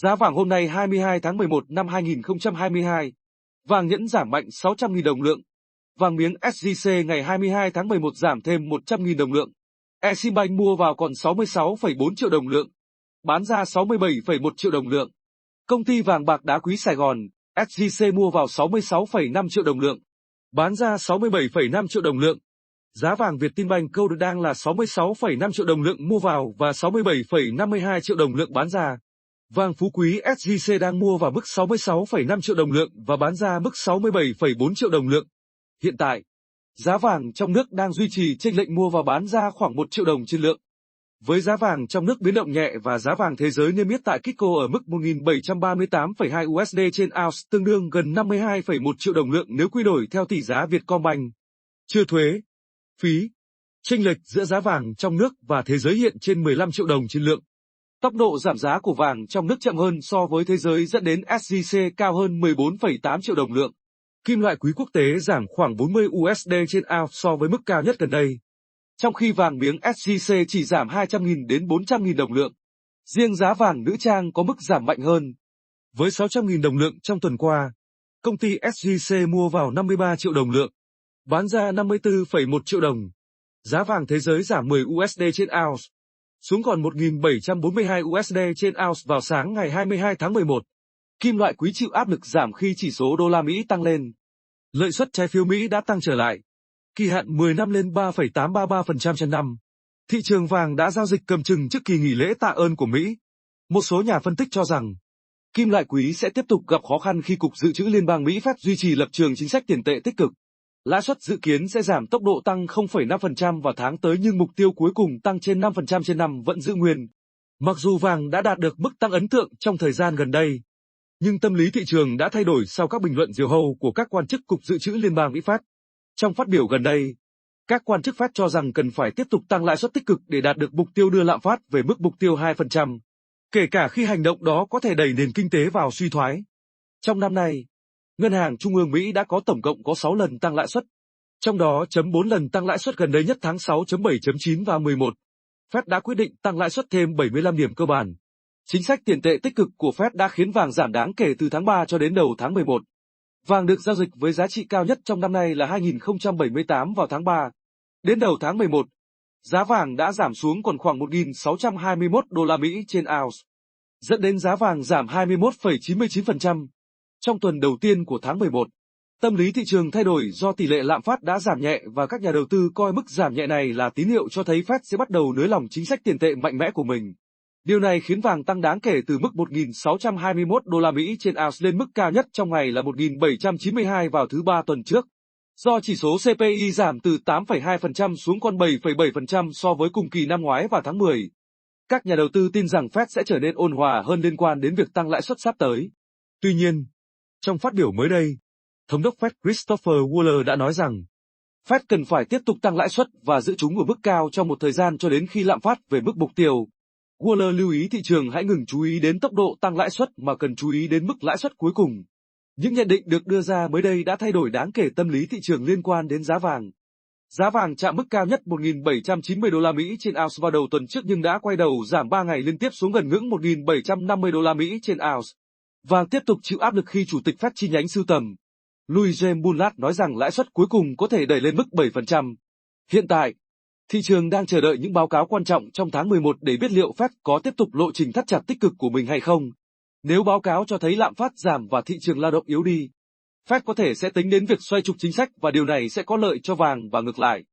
Giá vàng hôm nay 22 tháng 11 năm 2022. Vàng nhẫn giảm mạnh 600.000 đồng lượng. Vàng miếng SJC ngày 22 tháng 11 giảm thêm 100.000 đồng lượng. Eximbank mua vào còn 66,4 triệu đồng lượng, bán ra 67,1 triệu đồng lượng. Công ty vàng bạc đá quý Sài Gòn, SJC mua vào 66,5 triệu đồng lượng, bán ra 67,5 triệu đồng lượng. Giá vàng Vietinbank Gold đang là 66,5 triệu đồng lượng mua vào và 67,52 triệu đồng lượng bán ra. Vàng phú quý SJC đang mua vào mức 66,5 triệu đồng lượng và bán ra mức 67,4 triệu đồng lượng. Hiện tại, giá vàng trong nước đang duy trì chênh lệch mua và bán ra khoảng 1 triệu đồng trên lượng. Với giá vàng trong nước biến động nhẹ và giá vàng thế giới niêm yết tại Kitco ở mức 1.738,2 USD trên ounce, tương đương gần 52,1 triệu đồng lượng nếu quy đổi theo tỷ giá Vietcombank. Chưa thuế, phí, chênh lệch giữa giá vàng trong nước và thế giới hiện trên 15 triệu đồng trên lượng. Tốc độ giảm giá của vàng trong nước chậm hơn so với thế giới dẫn đến SJC cao hơn 14,8 triệu đồng lượng. Kim loại quý quốc tế giảm khoảng 40 USD trên ounce so với mức cao nhất gần đây, trong khi vàng miếng SJC chỉ giảm 200.000 đến 400.000 đồng lượng. Riêng giá vàng nữ trang có mức giảm mạnh hơn. Với 600.000 đồng lượng trong tuần qua, công ty SJC mua vào 53 triệu đồng lượng, bán ra 54,1 triệu đồng. Giá vàng thế giới giảm 10 USD trên ounce, xuống còn 1.742 USD trên ounce vào sáng ngày 22 tháng 11. Kim loại quý chịu áp lực giảm khi chỉ số đô la Mỹ tăng lên. Lợi suất trái phiếu Mỹ đã tăng trở lại. Kỳ hạn 10 năm lên 3,833% trên năm. Thị trường vàng đã giao dịch cầm chừng trước kỳ nghỉ lễ tạ ơn của Mỹ. Một số nhà phân tích cho rằng, kim loại quý sẽ tiếp tục gặp khó khăn khi Cục Dự trữ Liên bang Mỹ Fed duy trì lập trường chính sách tiền tệ tích cực. Lãi suất dự kiến sẽ giảm tốc độ tăng 0,5% vào tháng tới nhưng mục tiêu cuối cùng tăng trên 5% trên năm vẫn giữ nguyên. Mặc dù vàng đã đạt được mức tăng ấn tượng trong thời gian gần đây, nhưng tâm lý thị trường đã thay đổi sau các bình luận diều hâu của các quan chức Cục Dự trữ Liên bang Mỹ Fed. Trong phát biểu gần đây, các quan chức Fed cho rằng cần phải tiếp tục tăng lãi suất tích cực để đạt được mục tiêu đưa lạm phát về mức mục tiêu 2%, kể cả khi hành động đó có thể đẩy nền kinh tế vào suy thoái. Trong năm nay, Ngân hàng Trung ương Mỹ đã có tổng cộng có 6 lần tăng lãi suất, trong đó 4 lần tăng lãi suất gần đây nhất tháng 6, 7, 9 và 11. Fed đã quyết định tăng lãi suất thêm 75 điểm cơ bản. Chính sách tiền tệ tích cực của Fed đã khiến vàng giảm đáng kể từ tháng 3 cho đến đầu tháng 11. Vàng được giao dịch với giá trị cao nhất trong năm nay là 2.078 vào tháng 3. Đến đầu tháng 11, giá vàng đã giảm xuống còn khoảng 1.621 đô la Mỹ trên ounce, dẫn đến giá vàng giảm 21,99%. Trong tuần đầu tiên của tháng 11, tâm lý thị trường thay đổi do tỷ lệ lạm phát đã giảm nhẹ và các nhà đầu tư coi mức giảm nhẹ này là tín hiệu cho thấy Fed sẽ bắt đầu nới lỏng chính sách tiền tệ mạnh mẽ của mình. Điều này khiến vàng tăng đáng kể từ mức 1.621 đô la Mỹ trên ounce lên mức cao nhất trong ngày là 1.792 vào thứ Ba tuần trước. Do chỉ số CPI giảm từ 8,2% xuống còn 7,7% so với cùng kỳ năm ngoái vào tháng 10. Các nhà đầu tư tin rằng Fed sẽ trở nên ôn hòa hơn liên quan đến việc tăng lãi suất sắp tới. Tuy nhiên, trong phát biểu mới đây, Thống đốc Fed Christopher Waller đã nói rằng Fed cần phải tiếp tục tăng lãi suất và giữ chúng ở mức cao trong một thời gian cho đến khi lạm phát về mức mục tiêu. Waller lưu ý thị trường hãy ngừng chú ý đến tốc độ tăng lãi suất mà cần chú ý đến mức lãi suất cuối cùng. Những nhận định được đưa ra mới đây đã thay đổi đáng kể tâm lý thị trường liên quan đến giá vàng. Giá vàng chạm mức cao nhất 1.790 đô la Mỹ trên ounce vào đầu tuần trước nhưng đã quay đầu giảm 3 ngày liên tiếp xuống gần ngưỡng 1.750 đô la Mỹ trên ounce. Vàng tiếp tục chịu áp lực khi Chủ tịch Fed chi nhánh sưu tầm, Louis James Bullard nói rằng lãi suất cuối cùng có thể đẩy lên mức 7%. Hiện tại, thị trường đang chờ đợi những báo cáo quan trọng trong tháng 11 để biết liệu Fed có tiếp tục lộ trình thắt chặt tích cực của mình hay không. Nếu báo cáo cho thấy lạm phát giảm và thị trường lao động yếu đi, Fed có thể sẽ tính đến việc xoay trục chính sách và điều này sẽ có lợi cho vàng và ngược lại.